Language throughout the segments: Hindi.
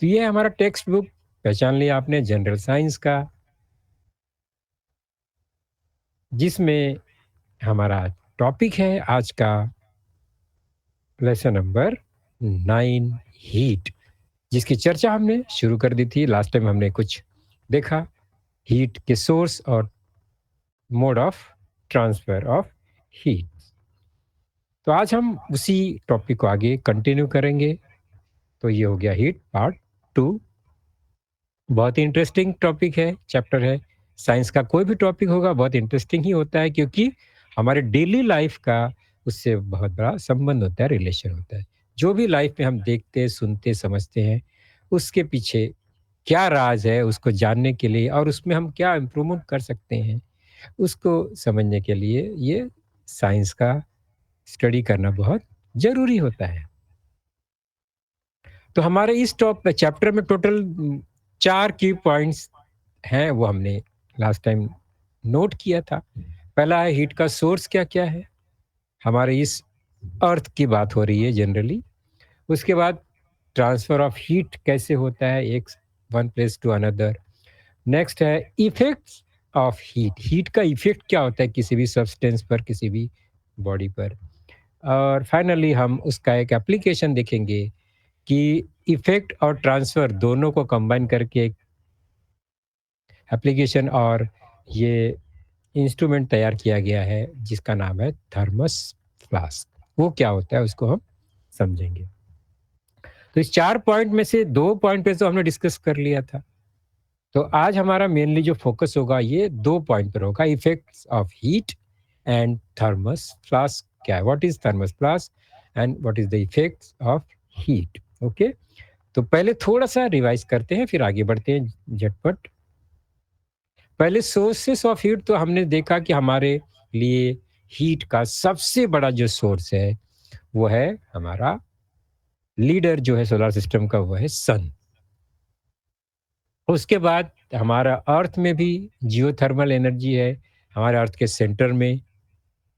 तो ये हमारा टेक्स्ट बुक, पहचान लिया आपने, जनरल साइंस का, जिसमें हमारा टॉपिक है आज का लेसन नंबर 9, हीट, जिसकी चर्चा हमने शुरू कर दी थी। लास्ट टाइम हमने कुछ देखा हीट के सोर्स और mode of transfer of heat. तो आज हम उसी टॉपिक को आगे कंटिन्यू करेंगे। तो ये हो गया हीट पार्ट 2। बहुत ही इंटरेस्टिंग टॉपिक है, चैप्टर है। साइंस का कोई भी टॉपिक होगा बहुत इंटरेस्टिंग ही होता है, क्योंकि हमारे डेली लाइफ का उससे बहुत बड़ा संबंध होता है, रिलेशन होता है। जो भी लाइफ में हम देखते, सुनते, समझते हैं, उसके पीछे क्या राज है, उसको जानने के लिए और उसमें हम क्या इम्प्रूवमेंट कर सकते हैं, उसको समझने के लिए ये साइंस का स्टडी करना बहुत ज़रूरी होता है। तो हमारे इस चैप्टर में टोटल 4 की पॉइंट्स हैं, वो हमने लास्ट टाइम नोट किया था। पहला है हीट का सोर्स क्या-क्या है, हमारे इस अर्थ की बात हो रही है जनरली। उसके बाद ट्रांसफर ऑफ हीट कैसे होता है एक one place to another. Next है इफेक्ट्स ऑफ हीट, हीट का इफेक्ट क्या होता है किसी भी सब्सटेंस पर, किसी भी बॉडी पर। और फाइनली हम उसका एक एप्लीकेशन देखेंगे कि इफेक्ट और ट्रांसफर दोनों को कंबाइन करके एक एप्लीकेशन और ये इंस्ट्रूमेंट तैयार किया गया है जिसका नाम है थर्मस फ्लास्क। वो क्या होता है उसको हम समझेंगे। तो इस 4 पॉइंट में से 2 पॉइंट पे तो हमने डिस्कस कर लिया था। तो आज हमारा मेनली जो फोकस होगा ये 2 पॉइंट पर होगा, effects of heat and thermos flask क्या है, what is thermos flask and what is the effects of heat. Okay, तो पहले थोड़ा सा रिवाइज करते हैं फिर आगे बढ़ते हैं झटपट। पहले सोर्सेस ऑफ हीट तो हमने देखा कि हमारे लिए हीट का सबसे बड़ा जो सोर्स है वो है हमारा लीडर जो है सोलर सिस्टम का, वो है सन। उसके बाद हमारा अर्थ में भी जियोथर्मल एनर्जी है, हमारे अर्थ के सेंटर में,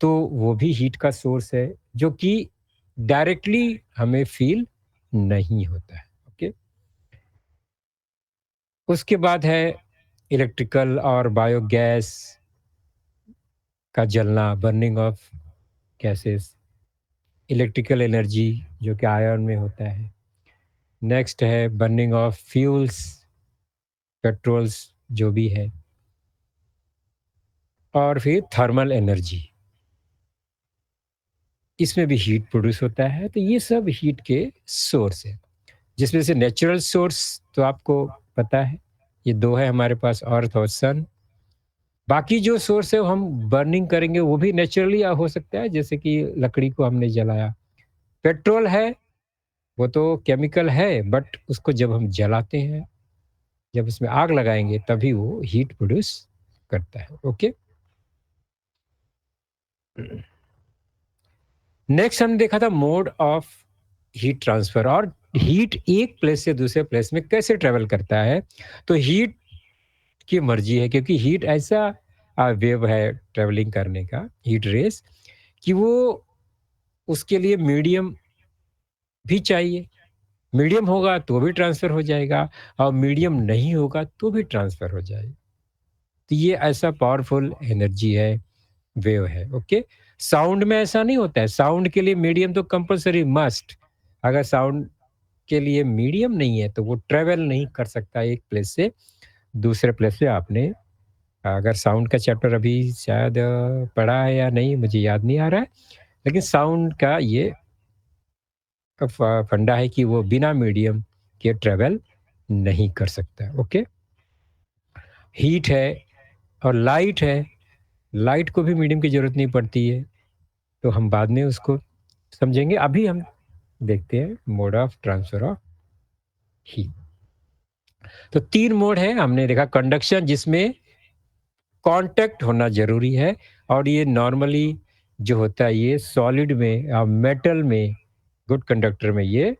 तो वो भी हीट का सोर्स है जो कि डायरेक्टली हमें फील नहीं होता है। ओके, उसके बाद है इलेक्ट्रिकल और बायोगैस का जलना, burning of gases, electrical energy जो कि आयरन में होता है। नेक्स्ट है बर्निंग ऑफ फ्यूल्स, पेट्रोल्स जो भी है, और फिर थर्मल एनर्जी, इसमें भी हीट प्रोड्यूस होता है। तो ये सब हीट के सोर्स है, जिसमें से नेचुरल सोर्स तो आपको पता है, ये 2 है हमारे पास, अर्थ और सन। बाकी जो सोर्स है वो हम बर्निंग करेंगे, वो भी नेचुरली हो सकता है, जैसे कि लकड़ी को हमने जलाया। पेट्रोल है, वो तो केमिकल है, बट उसको जब हम जलाते हैं, जब उसमें आग लगाएंगे तभी वो हीट प्रोड्यूस करता है। ओके, नेक्स्ट हमने देखा था मोड ऑफ हीट ट्रांसफर, और हीट एक प्लेस से दूसरे प्लेस में कैसे ट्रेवल करता है। तो हीट की मर्जी है, क्योंकि हीट ऐसा वेव है ट्रेवलिंग करने का, हीट रेस, कि वो उसके लिए मीडियम भी चाहिए। मीडियम होगा तो भी ट्रांसफर हो जाएगा, और मीडियम नहीं होगा तो भी ट्रांसफर हो जाएगा। तो ये ऐसा पावरफुल एनर्जी है, वेव है। ओके, साउंड में ऐसा नहीं होता है, साउंड के लिए मीडियम तो कंपलसरी मस्ट। अगर साउंड के लिए मीडियम नहीं है तो वो ट्रेवल नहीं कर सकता एक प्लेस से दूसरे प्लेस पे। आपने अगर साउंड का चैप्टर अभी शायद पढ़ा है या नहीं, मुझे याद नहीं आ रहा है, लेकिन साउंड का ये फंडा है कि वो बिना मीडियम के ट्रेवल नहीं कर सकता। ओके, हीट है और लाइट है, लाइट को भी मीडियम की जरूरत नहीं पड़ती है, तो हम बाद में उसको समझेंगे। अभी हम देखते हैं mode of transfer of heat. तो 3 मोड है हमने देखा, कंडक्शन जिसमें कांटेक्ट होना जरूरी है, और ये नॉर्मली जो होता है ये सॉलिड में या मेटल में, गुड कंडक्टर में ये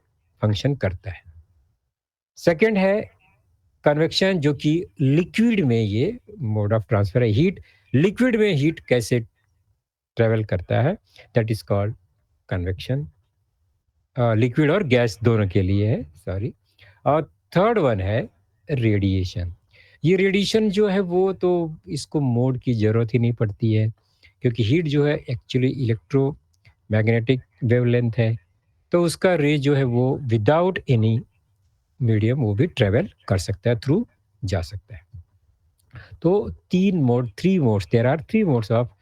फंक्शन करता है। सेकंड है कन्वेक्शन, जो कि लिक्विड में ये मोड ऑफ ट्रांसफर है। हीट लिक्विड में हीट कैसे ट्रेवल करता है, that is called convection. Liquid और गैस दोनों के लिए है, सॉरी। और थर्ड वन है रेडिएशन। ये रेडिएशन जो है वो तो इसको मोड की ज़रूरत ही नहीं पड़ती है, क्योंकि हीट जो है एक्चुअली इलेक्ट्रोमैग्नेटिक वेवलेंथ है, तो उसका रे जो है वो विदाउट एनी मीडियम वो भी ट्रैवल कर सकता है, थ्रू जा सकता है। तो 3 mode 3 modes there are 3 modes of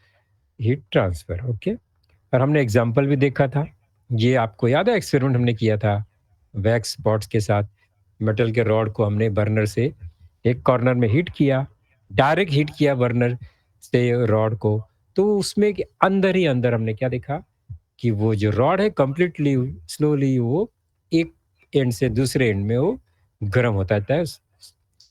heat transfer, okay. और हमने एग्ज़ाम्पल भी देखा था। ये आपको याद है एक्सपेरिमेंट हमने किया था वैक्स पॉट्स के साथ। मेटल के रॉड को हमने बर्नर से एक कॉर्नर में हीट किया, डायरेक्ट हीट किया बर्नर से रॉड को, तो उसमें के अंदर ही अंदर हमने क्या देखा कि वो जो रॉड है कंप्लीटली स्लोली वो एक एंड से दूसरे एंड में वो गर्म होता जाता है,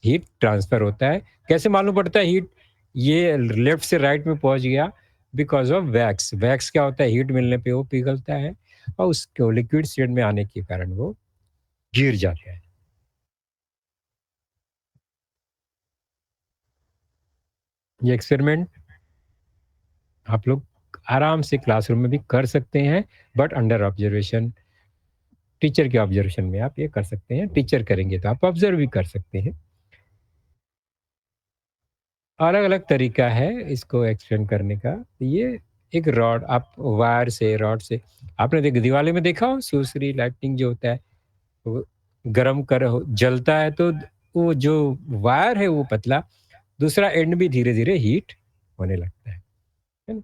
हीट ट्रांसफर होता है। कैसे मालूम पड़ता है हीट ये लेफ्ट से राइट में पहुंच गया? Because of wax. वैक्स क्या होता है, हीट मिलने पे वो पिघलता है और उसको लिक्विड स्टेट में आने के कारण वो गिर जाता है। ये एक्सपेरिमेंट आप लोग आराम से क्लासरूम में भी कर सकते हैं, बट अंडर ऑब्जर्वेशन, टीचर के ऑब्जर्वेशन में आप ये कर सकते हैं। टीचर करेंगे तो आप ऑब्जर्व भी कर सकते हैं। अलग अलग तरीका है इसको एक्सटेंड करने का। ये एक रॉड, आप वायर से रॉड से आपने दिवाली में देखा हो सुसरी लाइटनिंग जो होता है, वो गरम कर जलता है तो वो जो वायर है वो पतला, दूसरा एंड भी धीरे धीरे हीट होने लगता है ना?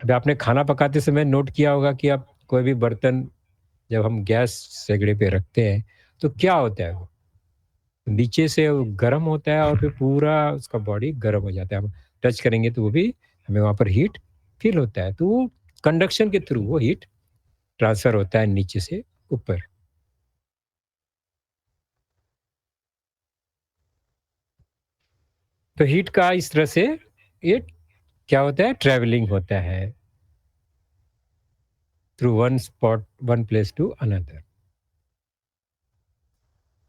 अभी आपने खाना पकाते समय नोट किया होगा कि आप कोई भी बर्तन जब हम गैस सेगड़े पे रखते हैं तो क्या होता है वो नीचे से वो गर्म होता है और फिर पूरा उसका बॉडी गर्म हो जाता है। हम टच करेंगे तो वो भी हमें वहाँ पर हीट फील होता है, तो वो कंडक्शन के थ्रू वो हीट ट्रांसफर होता है नीचे से ऊपर। तो हीट का इस तरह से ये क्या होता है, ट्रैवलिंग होता है through one spot one place to another.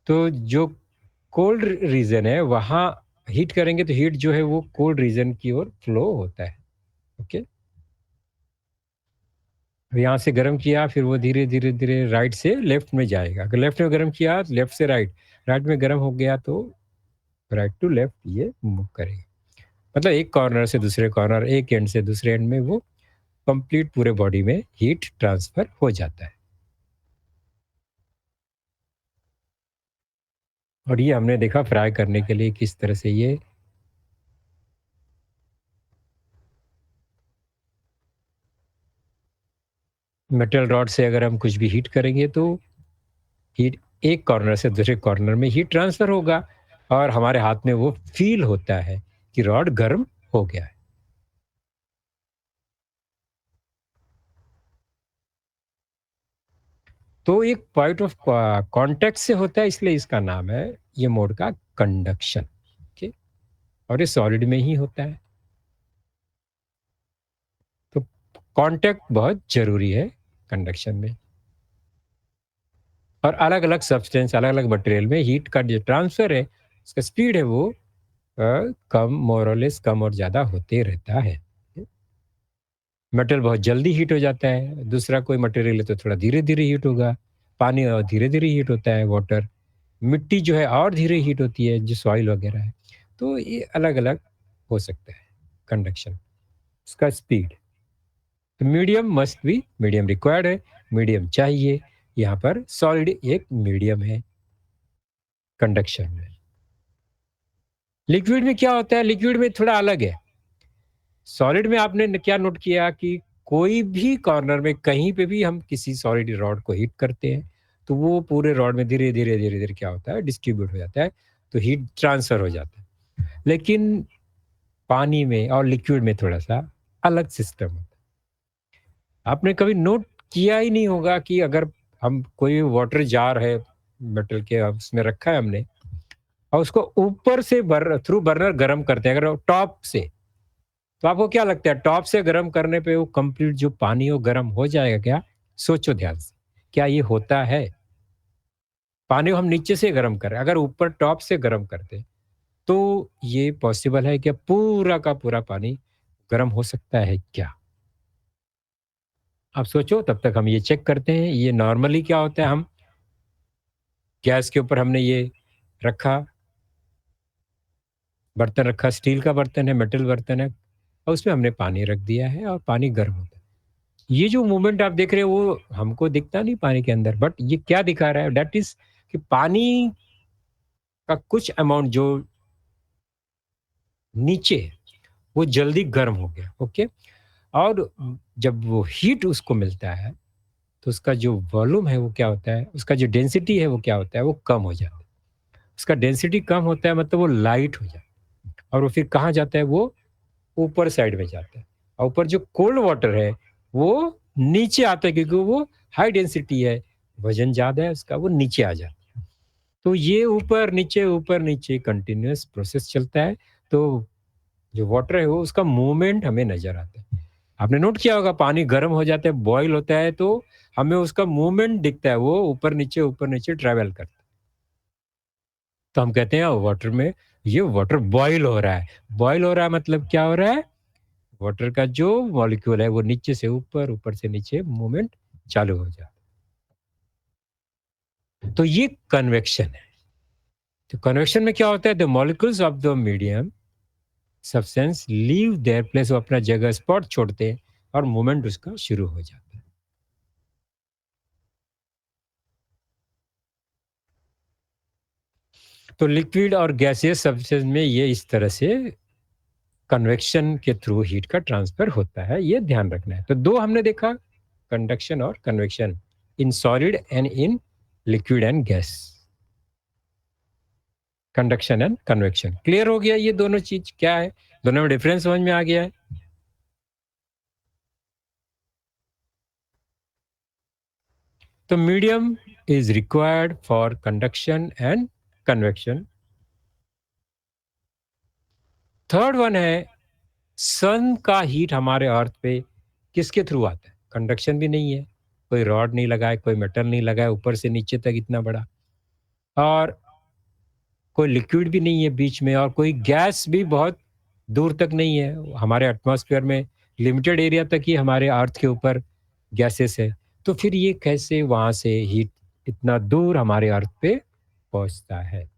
तो जो कोल्ड रीजन है वहाँ हीट करेंगे तो हीट जो है वो कोल्ड रीजन की ओर फ्लो होता है, ओके। यहाँ से गर्म किया फिर वो धीरे धीरे धीरे राइट से लेफ्ट में जाएगा। अगर लेफ्ट में गर्म किया तो लेफ्ट से राइट, राइट में गर्म हो गया तो राइट टू लेफ्ट ये मूव करेगा। मतलब एक कॉर्नर से दूसरे कॉर्नर, एक एंड से दूसरे एंड में वो कंप्लीट पूरे बॉडी में हीट ट्रांसफर हो जाता है। और ये हमने देखा फ्राई करने के लिए किस तरह से ये मेटल रॉड से अगर हम कुछ भी हीट करेंगे तो हीट एक कॉर्नर से दूसरे कॉर्नर में हीट ट्रांसफर होगा और हमारे हाथ में वो फील होता है कि रॉड गर्म हो गया है। तो एक पॉइंट ऑफ कांटेक्ट से होता है, इसलिए इसका नाम है ये मोड का कंडक्शन, ओके। और ये सॉलिड में ही होता है। तो कांटेक्ट बहुत जरूरी है कंडक्शन में। और अलग अलग सब्सटेंस अलग अलग मटेरियल में हीट का जो ट्रांसफर है उसका स्पीड है वो कम मोरलेस कम और ज़्यादा होते रहता है। मेटल बहुत जल्दी हीट हो जाता है, दूसरा कोई मटेरियल है तो थोड़ा धीरे धीरे हीट होगा। पानी और धीरे धीरे हीट होता है, वाटर। मिट्टी जो है और धीरे हीट होती है, जो सॉइल वगैरह है। तो ये अलग अलग हो सकता है कंडक्शन, इसका स्पीड। तो medium must be, medium required है, मीडियम चाहिए। यहाँ पर सॉलिड एक मीडियम है कंडक्शन में। लिक्विड में क्या होता है, लिक्विड में थोड़ा अलग है। सॉलिड में आपने क्या नोट किया कि कोई भी कॉर्नर में कहीं पे भी हम किसी सॉलिड रॉड को हीट करते हैं तो वो पूरे रॉड में धीरे धीरे धीरे धीरे क्या होता है, डिस्ट्रीब्यूट हो जाता है, तो हीट ट्रांसफर हो जाता है। लेकिन पानी में और लिक्विड में थोड़ा सा अलग सिस्टम होता है। आपने कभी नोट किया ही नहीं होगा कि अगर हम कोई वाटर जार है मेटल के, उसमें रखा है हमने और उसको ऊपर से थ्रू बर्नर गर्म करते हैं अगर टॉप से, तो आपको क्या लगता है टॉप से गर्म करने पे वो कंप्लीट जो पानी है वो गर्म हो जाएगा क्या? सोचो ध्यान से, क्या ये होता है? पानी को हम नीचे से गर्म कर रहे हैं, अगर ऊपर टॉप से गर्म करते हैं, तो ये पॉसिबल है क्या पूरा का पूरा पानी गर्म हो सकता है क्या? आप सोचो, तब तक हम ये चेक करते हैं। ये नॉर्मली क्या होता है, हम गैस के ऊपर हमने ये रखा, बर्तन रखा, स्टील का बर्तन है, मेटल बर्तन है, और उसमें हमने पानी रख दिया है और पानी गर्म होता है। ये जो मूवमेंट आप देख रहे हो वो हमको दिखता नहीं पानी के अंदर, बट ये क्या दिखा रहा है, दैट इज़ कि पानी का कुछ अमाउंट जो नीचे है, वो जल्दी गर्म हो गया, ओके? और जब वो हीट उसको मिलता है, तो उसका जो वॉल्यूम है वो क्या होता है, उसका जो डेंसिटी है वो क्या होता है, वो कम हो जाता है। उसका डेंसिटी कम होता है मतलब वो लाइट हो जाता है और वो फिर कहाँ जाता है, वो ऊपर साइड में जाता है। और ऊपर जो कोल्ड वाटर है, वो नीचे आता है क्योंकि वो हाई डेंसिटी है, वज़न ज़्यादा है उसका, वो नीचे आ जाता है। तो ये ऊपर नीचे कंटीन्यूअस प्रोसेस चलता है। तो जो वाटर है वो उसका मूवमेंट हमें नज़र आता है। आपने नोट किया होगा पानी गर्म हो जाता है, बॉयल होता है तो हमें उसका मूवमेंट दिखता है, वो ऊपर नीचे ट्रैवल करता है। तो हम कहते हैं वाटर में ये वाटर बॉयल हो रहा है। बॉयल हो रहा है मतलब क्या हो रहा है? वाटर का जो मॉलिक्यूल है वो नीचे से ऊपर, ऊपर से नीचे मूवमेंट चालू हो जाता है। तो ये कन्वेक्शन है। तो कन्वेक्शन में क्या होता है? The molecules of the medium substance leave their place, वो अपना जगह स्पॉट छोड़ते हैं और मूवमेंट उसका शुरू हो जाता है। तो लिक्विड और गैसियस सब्सटेंस में ये इस तरह से कन्वेक्शन के थ्रू हीट का ट्रांसफर होता है, ये ध्यान रखना है। तो दो हमने देखा, कंडक्शन और convection, in solid and in liquid and gas. Conduction and convection clear हो गया, ये दोनों चीज क्या है, दोनों में डिफरेंस समझ में आ गया है। तो medium is required for conduction and convection. Third one है, सन का हीट हमारे अर्थ पे किसके थ्रू आता है? कंडक्शन भी नहीं है, कोई रॉड नहीं लगा है, कोई मेटल नहीं लगा है ऊपर से नीचे तक इतना बड़ा, और कोई लिक्विड भी नहीं है बीच में, और कोई गैस भी बहुत दूर तक नहीं है। हमारे एटमॉस्फेयर में लिमिटेड एरिया तक ही हमारे अर्थ के ऊपर गैसेस है। तो फिर ये कैसे वहाँ से हीट इतना दूर हमारे अर्थ पे पहुँचता है?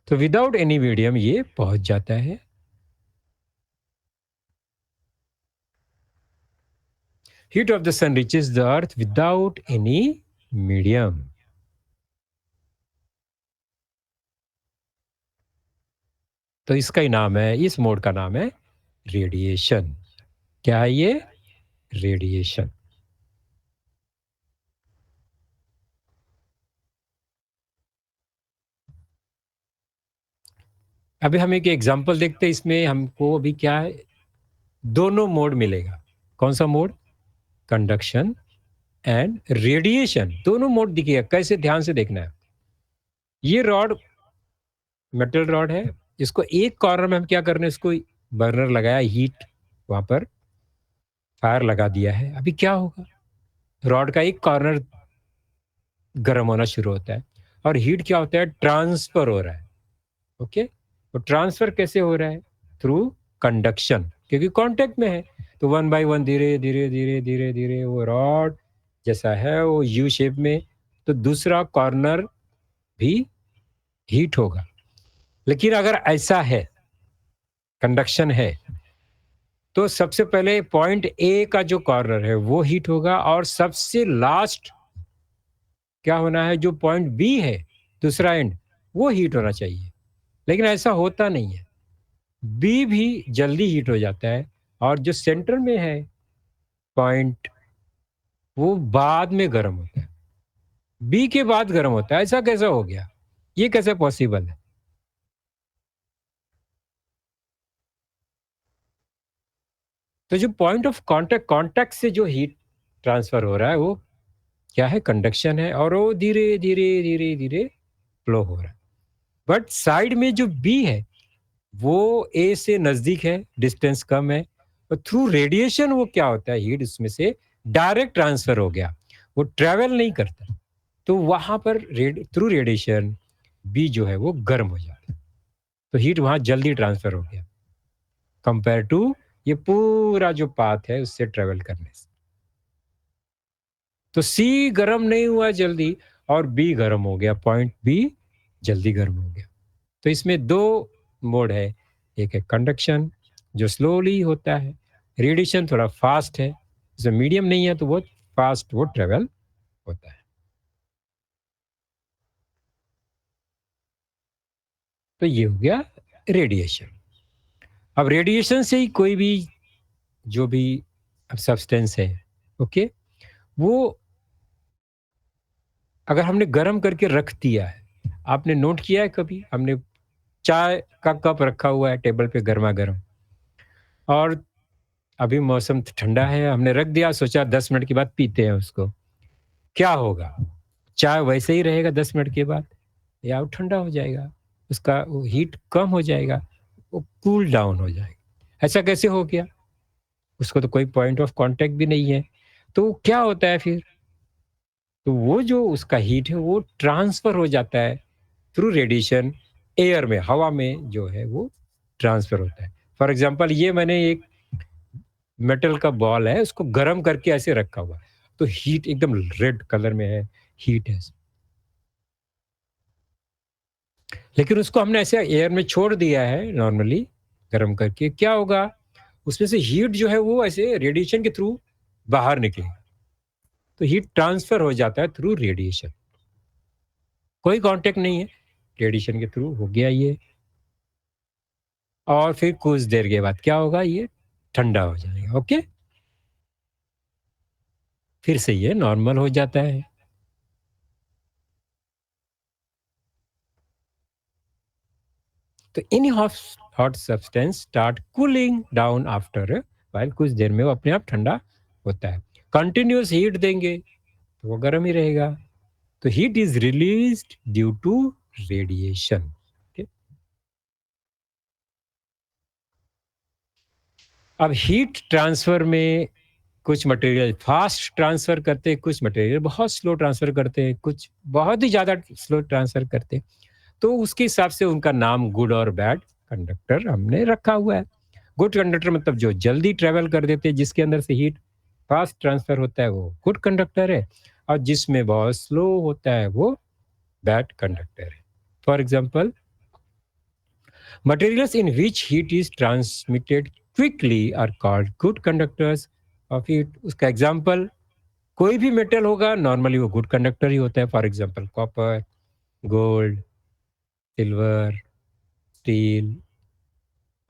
तो विदाउट एनी मीडियम ये पहुँच जाता है। Heat of the sun reaches the earth without any medium. तो इसका ही नाम है, इस मोड का नाम है रेडिएशन। क्या है ये? रेडिएशन। अभी हम एक एग्जांपल देखते हैं, इसमें हमको अभी क्या है, दोनों मोड मिलेगा। कौन सा मोड? कंडक्शन एंड रेडिएशन, दोनों मोड दिखेगा। कैसे? ध्यान से देखना है। ये रॉड मेटल रॉड है, इसको एक कॉर्नर में हम क्या कर रहे हैं, इसको बर्नर लगाया, हीट वहां पर फायर लगा दिया है। अभी क्या होगा, रॉड का एक कॉर्नर गर्म होना शुरू होता है और हीट क्या होता है, ट्रांसफर हो रहा है। ओके, तो ट्रांसफर कैसे हो रहा है? थ्रू कंडक्शन, क्योंकि कांटेक्ट में है। तो वन बाय वन धीरे धीरे धीरे धीरे धीरे वो रॉड जैसा है वो यू शेप में, तो दूसरा कॉर्नर भी हीट होगा। लेकिन अगर ऐसा है, कंडक्शन है, तो सबसे पहले पॉइंट ए का जो कॉर्नर है वो हीट होगा, और सबसे लास्ट क्या होना है, जो पॉइंट बी है, दूसरा एंड, वो हीट होना चाहिए। लेकिन ऐसा होता नहीं है, बी भी जल्दी हीट हो जाता है, और जो सेंटर में है पॉइंट, वो बाद में गर्म होता है, बी के बाद गर्म होता है। ऐसा कैसा हो गया, ये कैसे पॉसिबल है? तो जो पॉइंट ऑफ कांटेक्ट, कांटेक्ट से जो हीट ट्रांसफर हो रहा है वो क्या है, कंडक्शन है, और वो धीरे धीरे धीरे धीरे फ्लो हो रहा है। बट साइड में जो बी है वो ए से नजदीक है, डिस्टेंस कम है, और थ्रू रेडिएशन वो क्या होता है, हीट उसमें से डायरेक्ट ट्रांसफर हो गया, वो ट्रेवल नहीं करता। तो वहां पर थ्रू रेडिएशन बी जो है वो गर्म हो जाता है, तो हीट वहां जल्दी ट्रांसफर हो गया, कंपेयर टू ये पूरा जो पाथ है उससे ट्रेवल करने से। तो सी गर्म नहीं हुआ जल्दी और बी गर्म हो गया, पॉइंट बी जल्दी गर्म हो गया। तो इसमें 2 मोड है, एक है कंडक्शन जो स्लोली होता है, रेडिएशन थोड़ा फास्ट है, जो मीडियम नहीं है तो वो फास्ट वो ट्रेवल होता है। तो ये हो गया रेडिएशन। अब रेडिएशन से ही कोई भी जो भी सब्सटेंस है, ओके, वो अगर हमने गर्म करके रख दिया है, आपने नोट किया है कभी? हमने चाय का कप रखा हुआ है टेबल पे गरमा-गरम और अभी मौसम ठंडा है, हमने रख दिया, सोचा 10 मिनट के बाद पीते हैं उसको। क्या होगा? चाय वैसे ही रहेगा 10 मिनट के बाद या वो ठंडा हो जाएगा, उसका वो हीट कम हो जाएगा, वो कूल डाउन हो जाएगा। ऐसा कैसे हो गया? उसको तो कोई पॉइंट ऑफ कॉन्टैक्ट भी नहीं है। तो क्या होता है फिर? तो वो जो उसका हीट है वो ट्रांसफ़र हो जाता है थ्रू रेडिएशन एयर में, हवा में जो है वो ट्रांसफ़र होता है। फॉर एग्ज़ाम्पल ये मैंने एक मेटल का बॉल है, उसको गरम करके ऐसे रखा हुआ है, तो हीट एकदम रेड कलर में है, हीट है। लेकिन उसको हमने ऐसे एयर में छोड़ दिया है नॉर्मली गरम करके, क्या होगा? उसमें से हीट जो है वो ऐसे रेडिएशन के थ्रू बाहर निकलेगी। तो हीट ट्रांसफ़र हो जाता है थ्रू रेडिएशन। कोई कॉन्टैक्ट नहीं है, रेडिएशन के थ्रू हो गया ये और फिर कुछ देर के बाद क्या होगा? ये ठंडा हो जाएगा, ओके? फिर से ये नॉर्मल हो जाता है। तो in hot substance start cooling down after while, कुछ देर में वो अपने आप ठंडा होता है। कंटिन्यूअस हीट देंगे तो वो गर्म ही रहेगा। तो heat is released due to radiation. अब हीट ट्रांसफर में कुछ मटेरियल फास्ट ट्रांसफर करते हैं, कुछ मटेरियल बहुत स्लो ट्रांसफर करते हैं, कुछ बहुत ही ज़्यादा स्लो ट्रांसफर करते हैं। तो उसके हिसाब से उनका नाम गुड और बैड कंडक्टर हमने रखा हुआ है। गुड कंडक्टर मतलब जो जल्दी ट्रेवल कर देते हैं, जिसके अंदर से हीट फास्ट ट्रांसफर होता है, वो गुड कंडक्टर है। और जिसमें बहुत स्लो होता है वो बैड कंडक्टर है। For example, materials in which heat is transmitted quickly are called good conductors of heat. उसका एग्जाम्पल कोई भी मेटल होगा, नॉर्मली वो गुड कंडक्टर ही होता है। For example copper, gold, silver, steel,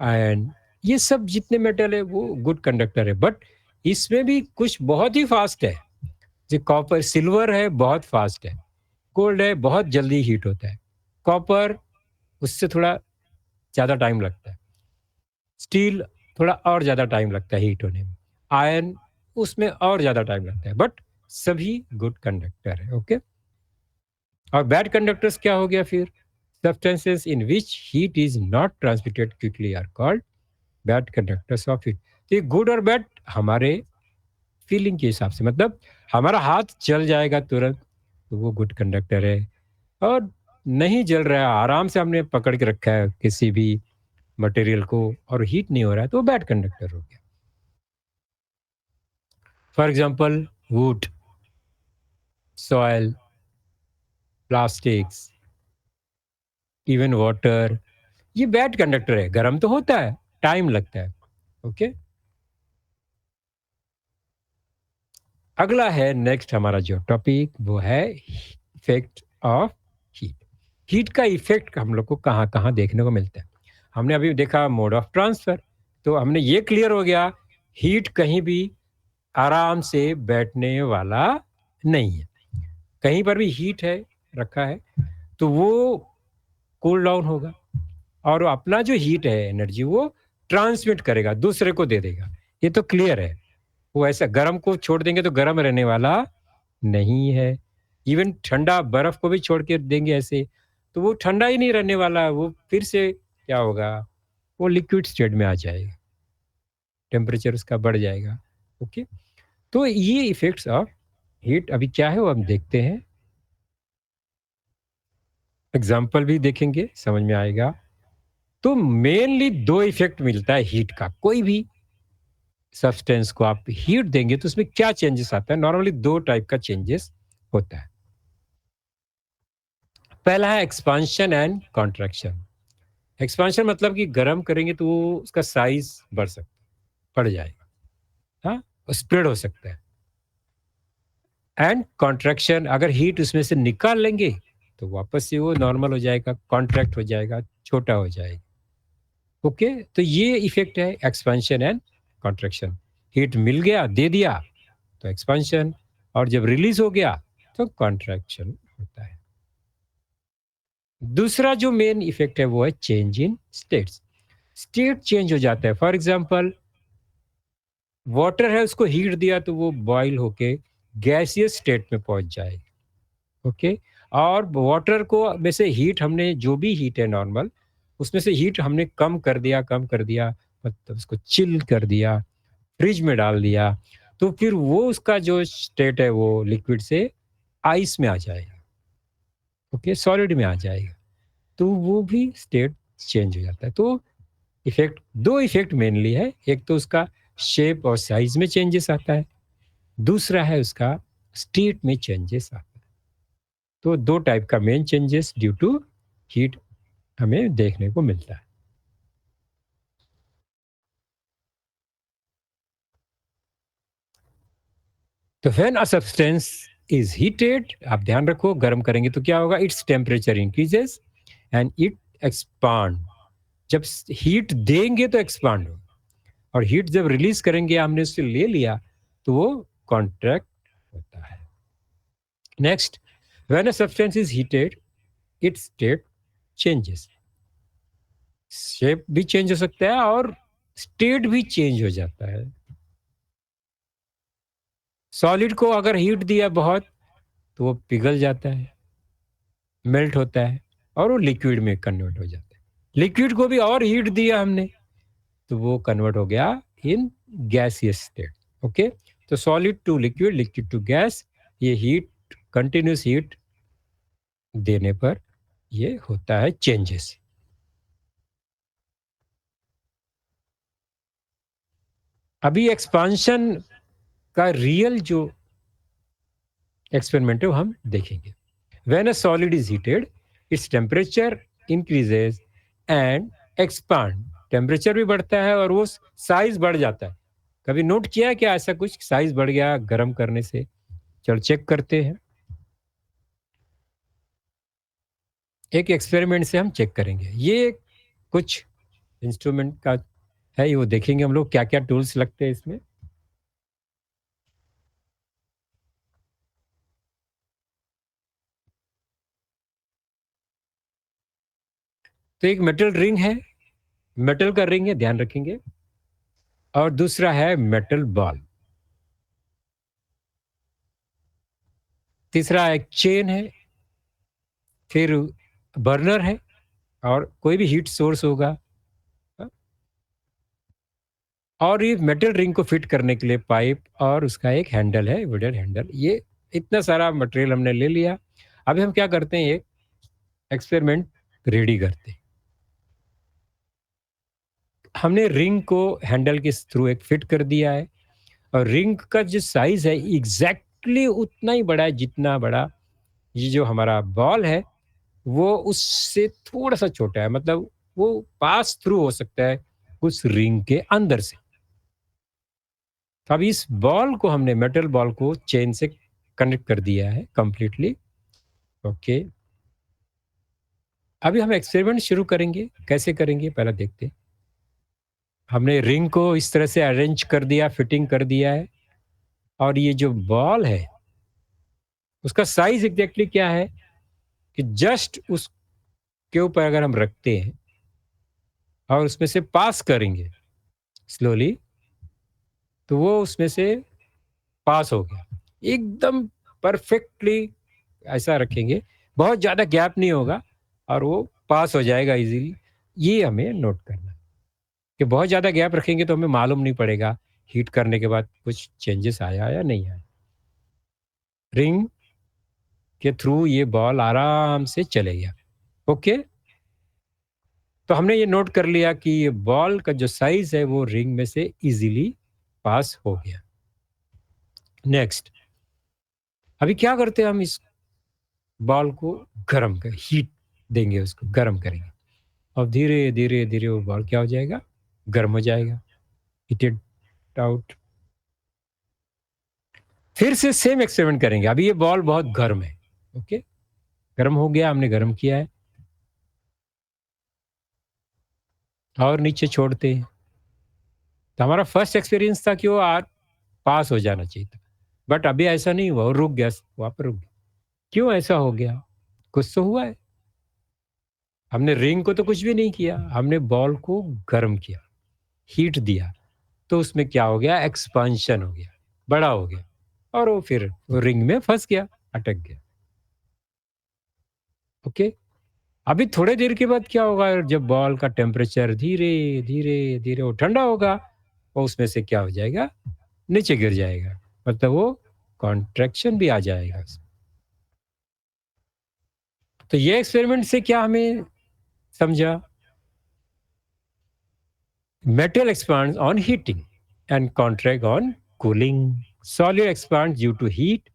iron, ये सब जितने मेटल है वो गुड कंडक्टर है। बट इसमें भी कुछ बहुत ही फास्ट है। जो कॉपर सिल्वर है बहुत फास्ट है, गोल्ड है बहुत जल्दी हीट होता है, कॉपर उससे थोड़ा ज़्यादा टाइम लगता है, स्टील थोड़ा और ज़्यादा टाइम लगता है हीट होने में, आयरन उसमें और ज़्यादा टाइम लगता है। बट सभी गुड कंडक्टर है, ओके। और बैड कंडक्टर्स क्या हो गया फिर? Substances in which heat is not transmitted quickly are called bad conductors of heat. तो ये गुड और बैड हमारे फीलिंग के हिसाब से, मतलब हमारा हाथ जल जाएगा तुरंत तो वो गुड कंडक्टर है, और नहीं जल रहा है, आराम से हमने पकड़ के रखा है किसी भी मटेरियल को और हीट नहीं हो रहा है, तो वो बैड कंडक्टर हो गया। For example would, soil, plastics, even water, ये बैड कंडक्टर है। गर्म तो होता है, टाइम लगता है, ओके। अगला है नेक्स्ट हमारा जो टॉपिक वो है इफेक्ट ऑफ हीट। हीट का इफेक्ट हम लोग को कहाँ कहाँ देखने को मिलता है? हमने अभी देखा मोड ऑफ ट्रांसफर, तो हमने ये क्लियर हो गया हीट कहीं भी आराम से बैठने वाला नहीं है। कहीं पर भी हीट है रखा है तो वो कूल डाउन होगा और अपना जो हीट है एनर्जी वो ट्रांसमिट करेगा, दूसरे को दे देगा। ये तो क्लियर है। वो ऐसा गर्म को छोड़ देंगे तो गर्म रहने वाला नहीं है। इवन ठंडा बर्फ को भी छोड़ के देंगे ऐसे तो वो ठंडा ही नहीं रहने वाला, वो फिर से क्या होगा? वो लिक्विड स्टेट में आ जाएगा, टेम्परेचर उसका बढ़ जाएगा, ओके। तो ये इफेक्ट्स ऑफ हीट अभी क्या है वो हम देखते हैं, एग्जाम्पल भी देखेंगे, समझ में आएगा। तो मेनली दो इफेक्ट मिलता है हीट का, कोई भी सब्सटेंस को आप हीट देंगे तो उसमें क्या चेंजेस आता है? नॉर्मली 2 टाइप का चेंजेस होता है। पहला है एक्सपांशन एंड कॉन्ट्रैक्शन। एक्सपांशन मतलब कि गरम करेंगे तो वो उसका साइज़ बढ़ जाएगा, हाँ? स्प्रेड हो सकता है। एंड कॉन्ट्रैक्शन अगर हीट उसमें से निकाल लेंगे, तो वापस से वो नॉर्मल हो जाएगा, कॉन्ट्रैक्ट हो जाएगा, छोटा हो जाएगा। ओके? तो ये इफ़ेक्ट है एक्सपांशन एंड कॉन्ट्रैक्शन। हीट मिल गया, दे दिया, तो एक्सपांशन और जब रिलीज़ हो गया, तो कॉन्ट्रैक्शन होता है। दूसरा जो मेन इफ़ेक्ट है वो है change in states. State change हो जाता है। फॉर एग्ज़ाम्पल वाटर है उसको हीट दिया तो वो बॉयल होके गैसियस स्टेट में पहुँच जाएगा। ओके? और वाटर को में से हीट हमने जो भी हीट है नॉर्मल, उसमें से हीट हमने कम कर दिया मतलब उसको चिल कर दिया, फ्रिज में डाल दिया, तो फिर वो उसका जो स्टेट है वो लिक्विड से आइस में आ जाएगा, ओके? सॉलिड में आ जाएगा। तो वो भी स्टेट चेंज हो जाता है। तो इफ़ेक्ट 2 इफ़ेक्ट मेनली है, एक तो उसका शेप और साइज़ में चेंजेस आता है, दूसरा है उसका स्टेट में चेंजेस आता है। तो 2 टाइप का main changes due to heat हमें देखने को मिलता है। तो when a substance is heated, आप ध्यान रखो गर्म करेंगे तो क्या होगा, its temperature increases and it expand. जब हीट देंगे तो एक्सपांड हो, और हीट जब रिलीज करेंगे हमने उससे ले लिया तो वो कॉन्ट्रैक्ट होता है। Next, when a substance is heated it's state changes. Shape भी चेंज हो सकता है और स्टेट भी चेंज हो जाता है। सॉलिड को अगर हीट दिया बहुत तो वो पिघल जाता है, मेल्ट होता है और वो लिक्विड में कन्वर्ट हो जाता है। लिक्विड को भी और हीट दिया हमने तो वो कन्वर्ट हो गया इन गैसियस स्टेट। ओके? तो solid to liquid, liquid to gas, ये हीट कंटिन्यूस हीट देने पर ये होता है चेंजेस। अभी एक्सपांशन का रियल जो एक्सपेरिमेंट है वो हम देखेंगे। When a solid is heated its temperature increases and expand. Temperature भी बढ़ता है और वो साइज बढ़ जाता है। कभी नोट किया है क्या ऐसा कुछ, साइज बढ़ गया गर्म करने से? चलो चेक करते हैं। एक एक्सपेरिमेंट से हम चेक करेंगे। ये कुछ इंस्ट्रूमेंट का है, ये वो देखेंगे हम लोग क्या क्या टूल्स लगते हैं इसमें। तो एक मेटल रिंग है, मेटल का रिंग है, ध्यान रखेंगे। और दूसरा है मेटल बॉल। तीसरा एक चेन है, फिर बर्नर है और कोई भी हीट सोर्स होगा। हाँ? और ये मेटल रिंग को फिट करने के लिए पाइप और उसका एक हैंडल है, वुडन हैंडल। ये इतना सारा मटेरियल हमने ले लिया। अभी हम क्या करते हैं, एक एक्सपेरिमेंट रेडी करते हैं। हमने रिंग को हैंडल के थ्रू एक फिट कर दिया है और रिंग का जो साइज है एग्जैक्टली उतना ही बड़ा है जितना बड़ा ये जो हमारा बॉल है, वो उससे थोड़ा सा छोटा है, मतलब वो पास थ्रू हो सकता है उस रिंग के अंदर से। अब इस बॉल को हमने, मेटल बॉल को चेन से कनेक्ट कर दिया है कंप्लीटली। ओके, अभी हम एक्सपेरिमेंट शुरू करेंगे। कैसे करेंगे पहले देखते हैं। हमने रिंग को इस तरह से अरेंज कर दिया, फिटिंग कर दिया है। और ये जो बॉल है उसका साइज एग्जैक्टली क्या है कि जस्ट उसके ऊपर अगर हम रखते हैं और उसमें से पास करेंगे स्लोली, तो वो उसमें से पास हो गया एकदम परफेक्टली। ऐसा रखेंगे, बहुत ज़्यादा गैप नहीं होगा और वो पास हो जाएगा इजीली। ये हमें नोट करना है कि बहुत ज़्यादा गैप रखेंगे तो हमें मालूम नहीं पड़ेगा हीट करने के बाद कुछ चेंजेस आया या नहीं आया। रिंग के थ्रू ये बॉल आराम से चले गया। ओके, तो हमने ये नोट कर लिया कि ये बॉल का जो साइज है वो रिंग में से इजीली पास हो गया। नेक्स्ट, अभी क्या करते हैं हम, इस बॉल को गरम कर, हीट देंगे, उसको गरम करेंगे, और धीरे धीरे धीरे वो बॉल क्या हो जाएगा, गर्म हो जाएगा, हीटेड आउट। फिर से सेम एक्सपेरिमेंट करेंगे, अभी ये बॉल बहुत गर्म है, ओके, गर्म हो गया, हमने गर्म किया है, और नीचे छोड़ते हैं। तो हमारा फर्स्ट एक्सपीरियंस था कि वो पास हो जाना चाहिए था, बट अभी ऐसा नहीं हुआ, वो रुक गया, वहां पर रुक गया। क्यों ऐसा हो गया? कुछ तो हुआ है। हमने रिंग को तो कुछ भी नहीं किया, हमने बॉल को गर्म किया, हीट दिया, तो उसमें क्या हो गया, एक्सपांशन हो गया, बड़ा हो गया, और वो फिर वो रिंग में फंस गया, अटक गया। ओके, अभी थोड़े देर के बाद क्या होगा, जब बॉल का टेम्परेचर धीरे धीरे धीरे वो ठंडा होगा, और उसमें से क्या हो जाएगा, नीचे गिर जाएगा, मतलब वो कॉन्ट्रैक्शन भी आ जाएगा। तो ये एक्सपेरिमेंट से क्या हमें समझा, metal expands on heating and contract on cooling. Solid expands due to heat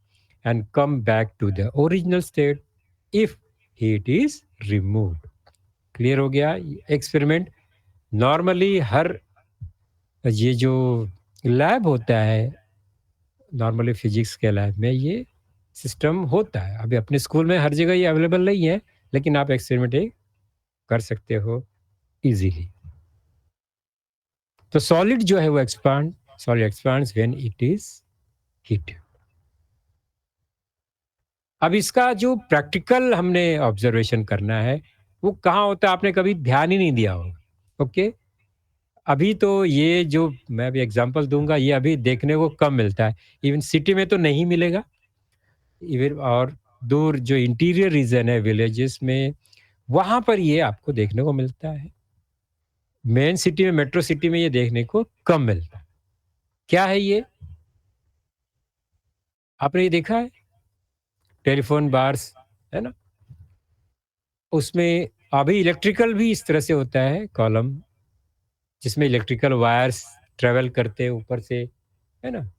and come back to the original state if heat is removed. Clear हो गया एक्सपेरिमेंट? नॉर्मली हर ये जो लैब होता है, नॉर्मली फिजिक्स के लैब में ये सिस्टम होता है। अभी अपने स्कूल में हर जगह ये अवेलेबल नहीं है, लेकिन आप एक्सपेरिमेंट कर सकते हो इजीली। तो सॉलिड जो है वो solid expands when it is heated. अब इसका जो प्रैक्टिकल हमने ऑब्जर्वेशन करना है, वो कहाँ होता है, आपने कभी ध्यान ही नहीं दिया होगा। ओके, अभी तो ये जो मैं अभी एग्जांपल दूंगा, ये अभी देखने को कम मिलता है, इवन सिटी में तो नहीं मिलेगा, इवन और दूर जो इंटीरियर रीजन है विलेजेस में, वहां पर ये आपको देखने को मिलता है। मेन सिटी में, मेट्रो सिटी में ये देखने को कम मिलता है। क्या है ये, आपने ये देखा है, टेलीफोन बार्स, है ना, उसमें अभी इलेक्ट्रिकल भी इस तरह से होता है कॉलम, जिसमें इलेक्ट्रिकल वायर्स ट्रेवल करते हैं ऊपर से, है ना।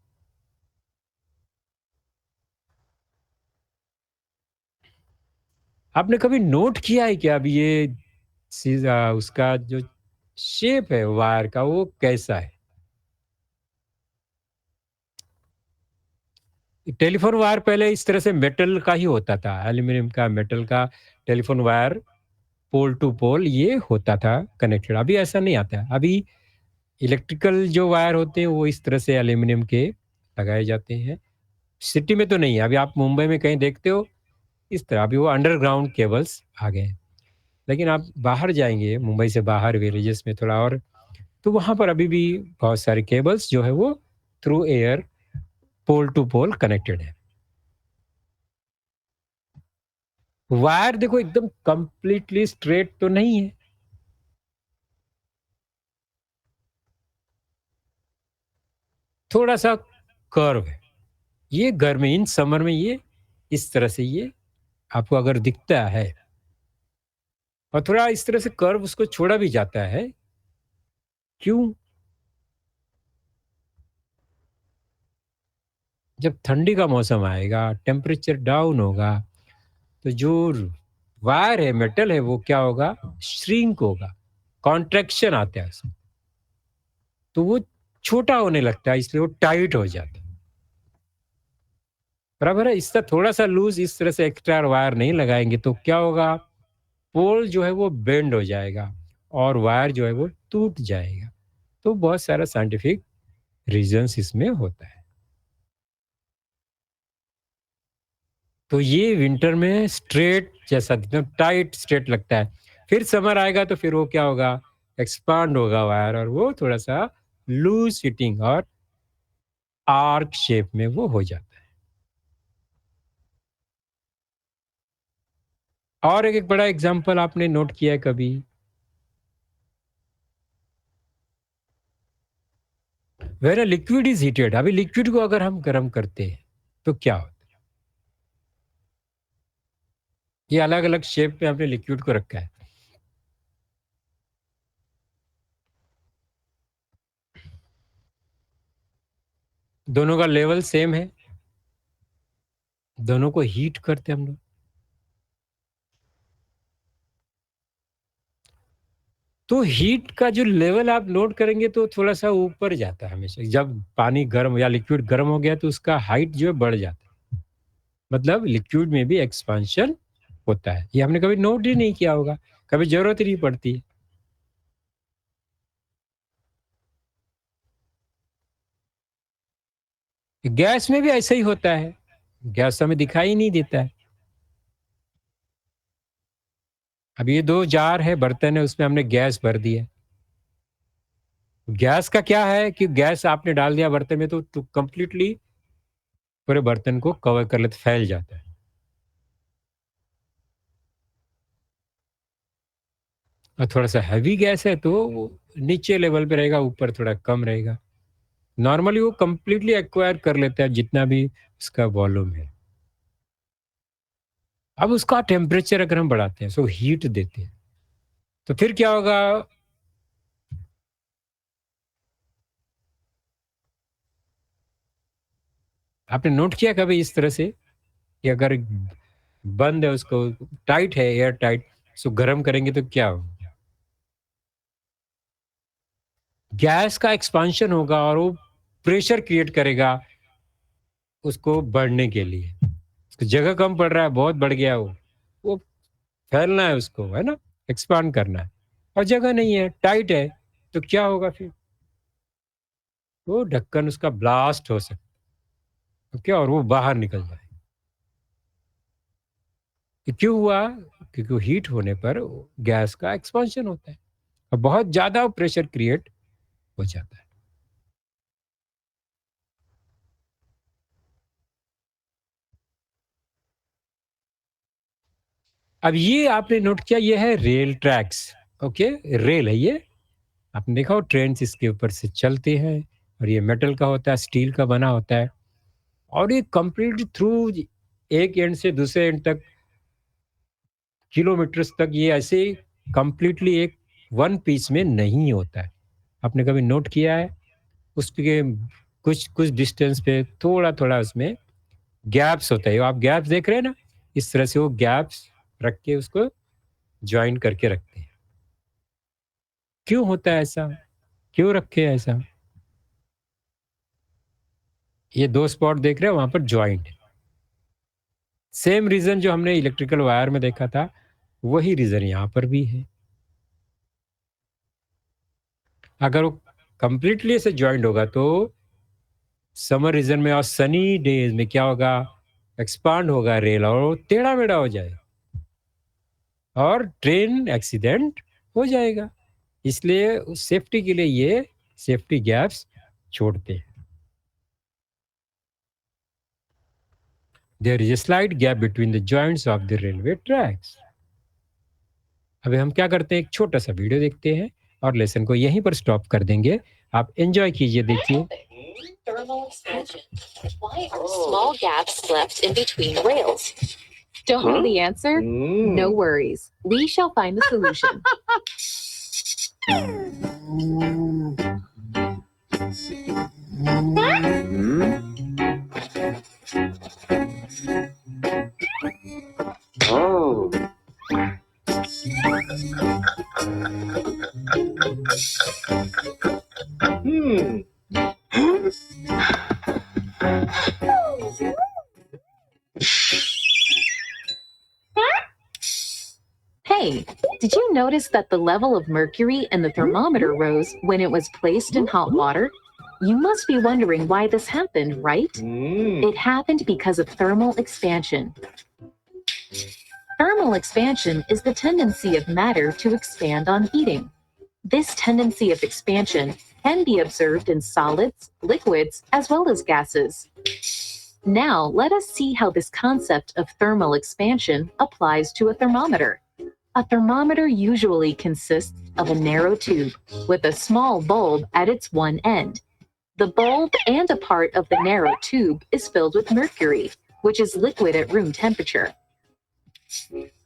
आपने कभी नोट किया है क्या, अभी ये उसका जो शेप है वायर का, वो कैसा है? टेलीफोन वायर पहले इस तरह से मेटल का ही होता था, एल्यूमिनियम का, मेटल का टेलीफोन वायर, पोल टू पोल ये होता था कनेक्टेड। अभी ऐसा नहीं आता है, अभी इलेक्ट्रिकल जो वायर होते हैं वो इस तरह से एल्यूमिनियम के लगाए जाते हैं। सिटी में तो नहीं है, अभी आप मुंबई में कहीं देखते हो इस तरह, अभी वो अंडरग्राउंड केबल्स आ गए हैं। लेकिन आप बाहर जाएंगे, मुंबई से बाहर विलेजेस में थोड़ा और, तो वहाँ पर अभी भी बहुत सारे केबल्स जो है वो through air pole to pole connected है। वायर देखो एकदम कंप्लीटली स्ट्रेट तो नहीं है, थोड़ा सा कर्व है। ये गर्मी इन समर में ये इस तरह से ये आपको अगर दिखता है, और थोड़ा इस तरह से कर्व उसको छोड़ा भी जाता है, क्यों? जब ठंडी का मौसम आएगा, टेम्परेचर डाउन होगा, तो जो वायर है, मेटल है, वो क्या होगा, श्रिंक होगा, कॉन्ट्रैक्शन आता है उसमें, तो वो छोटा होने लगता है, इसलिए वो टाइट हो जाता है। बराबर है, इसका थोड़ा सा लूज इस तरह से एक्स्ट्रा वायर नहीं लगाएंगे तो क्या होगा, पोल जो है वो बेंड हो जाएगा, और वायर जो है वो टूट जाएगा। तो बहुत सारा साइंटिफिक रीजंस इसमें होता है। तो ये विंटर में स्ट्रेट जैसा एकदम टाइट स्ट्रेट लगता है, फिर समर आएगा तो फिर वो क्या होगा, एक्सपांड होगा वायर, और वो थोड़ा सा लूज फिटिंग और आर्क शेप में वो हो जाता है। और एक बड़ा एग्जांपल आपने नोट किया है कभी, वेर लिक्विड इज हीटेड, अभी लिक्विड को अगर हम गर्म करते हैं तो क्या होता है? ये अलग अलग शेप में हमने लिक्विड को रखा है। दोनों का लेवल सेम है, दोनों को हीट करते हैं हम लोग। तो हीट का जो लेवल आप नोट करेंगे तो थोड़ा-सा ऊपर जाता है हमेशा। जब पानी गर्म या लिक्विड गर्म हो गया तो उसका हाइट जो है बढ़ जाता है। मतलब लिक्विड में भी एक्सपांशन होता है। ये हमने कभी नोट ही नहीं किया होगा, कभी ज़रूरत ही नहीं पड़ती है। गैस में भी ऐसा ही होता है। गैस हमें दिखाई नहीं देता है। अब ये 2 जार है, बर्तन है, उसमें हमने गैस भर दी है। गैस का क्या है कि गैस आपने डाल दिया बर्तन में तो कंप्लीटली पूरे बर्तन को कवर कर लेता, फैल जाता है। और थोड़ा-सा हेवी गैस है तो वो नीचे लेवल पे रहेगा, ऊपर थोड़ा कम रहेगा। नॉर्मली वो कंप्लीटली एक्वायर कर लेता है जितना भी उसका वॉल्यूम है। अब उसका टेम्परेचर अगर हम बढ़ाते हैं, सो हीट देते हैं, तो फिर क्या होगा? आपने नोट किया कभी इस तरह से कि अगर बंद है उसको टाइट है, एयर टाइट, सो गरम करेंगे तो क्या होगा? गैस का एक्सपांशन होगा और वो प्रेशर क्रिएट करेगा उसको बढ़ने के लिए। उसको जगह कम पड़ रहा है, बहुत बढ़ गया वो फैलना है उसको, है ना? एक्सपांड करना है और जगह नहीं है, टाइट है, तो क्या होगा फिर? वो ढक्कन उसका ब्लास्ट हो सकता है, क्या? और वो बाहर निकल जाए। ये क्यों हुआ? क्योंकि वो हीट होने पर गैस का एक्सपांशन होता है और बहुत ज़्यादा प्रेशर क्रिएट हो जाता है। अब ये आपने नोट किया, ये है रेल ट्रैक्स। ओके, रेल है ये। आपने देखा हो ट्रेन्स इसके ऊपर से चलते हैं और ये मेटल का होता है, स्टील का बना होता है और ये कंप्लीट थ्रू एक एंड से दूसरे एंड तक किलोमीटर्स तक ये ऐसे कंप्लीटली एक वन पीस में नहीं होता है। आपने कभी नोट किया है? उसके कुछ कुछ डिस्टेंस पे थोड़ा-थोड़ा उसमें गैप्स होता है। आप गैप्स देख रहे हैं ना? इस तरह से वो गैप्स रख के उसको जॉइन करके रखते हैं। क्यों होता है ऐसा? क्यों रखे हैं ऐसा? ये 2 स्पॉट देख रहे हैं वहाँ पर जॉइंट है। सेम रीज़न जो हमने इलेक्ट्रिकल वायर में देखा था, वही रीज़न यहाँ पर भी है। अगर वो कंप्लीटली ऐसे जॉइंट होगा तो समर रीजन में और सनी डेज में क्या होगा? एक्सपांड होगा रेल और वो टेढ़ा-मेढ़ा हो जाएगा और ट्रेन एक्सीडेंट हो जाएगा। इसलिए उस सेफ्टी के लिए ये सेफ्टी गैप्स छोड़ते हैं। There is a slight gap between the joints of the railway tracks. अभी हम क्या करते हैं, एक छोटा-सा वीडियो देखते हैं और लेसन को यहीं पर स्टॉप कर देंगे। आप एन्जॉय कीजिए, देखिए। Thermal expansion. Why are small gaps left in between rails? Don't know the answer? No worries. We shall find the solution. Oh. Hmm. Hey, did you notice that the level of mercury in the thermometer rose when it was placed in hot water? You must be wondering why this happened, right? It happened because of thermal expansion. Thermal expansion is the tendency of matter to expand on heating. This tendency of expansion can be observed in solids, liquids, as well as gases. Now, let us see how this concept of thermal expansion applies to a thermometer. A thermometer usually consists of a narrow tube with a small bulb at its one end. The bulb and a part of the narrow tube is filled with mercury, which is liquid at room temperature.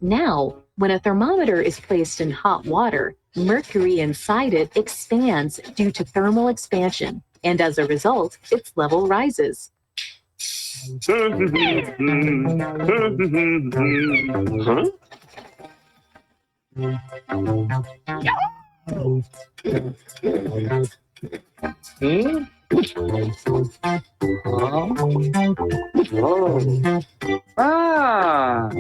Now, when a thermometer is placed in hot water, mercury inside it expands due to thermal expansion. and as a result, its level rises. Huh? Hmm? Oh. Ah.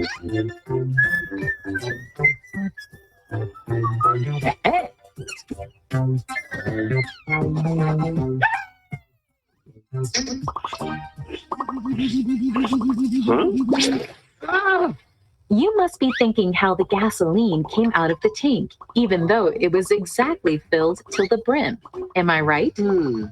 Huh? Ah. You must be thinking how the gasoline came out of the tank, even though it was exactly filled till the brim. Am I right? Hmm.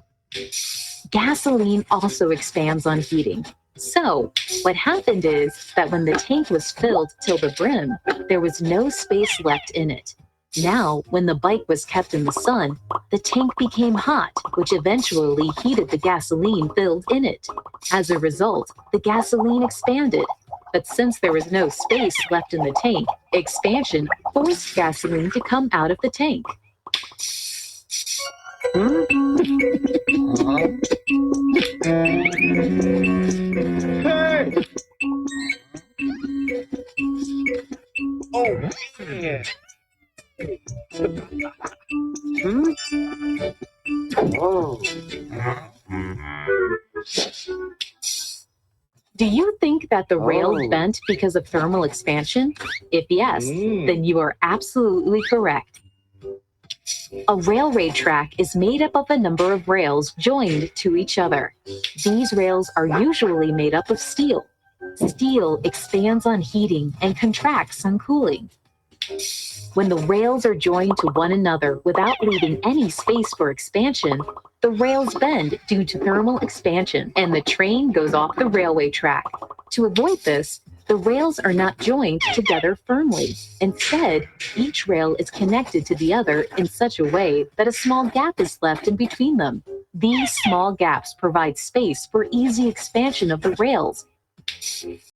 Gasoline also expands on heating. So, what happened is that when the tank was filled till the brim, there was no space left in it. Now, when the bike was kept in the sun, the tank became hot, which eventually heated the gasoline filled in it. As a result, the gasoline expanded. But since there was no space left in the tank, expansion forced gasoline to come out of the tank. Hey! Oh, yeah. Hmm? Oh. Do you think that the rail Oh. bent because of thermal expansion? If yes, then you are absolutely correct. A railway track is made up of a number of rails joined to each other. These rails are usually made up of steel. Steel expands on heating and contracts on cooling. When the rails are joined to one another without leaving any space for expansion, the rails bend due to thermal expansion and the train goes off the railway track. To avoid this, the rails are not joined together firmly. Instead, each rail is connected to the other in such a way that a small gap is left in between them. These small gaps provide space for easy expansion of the rails.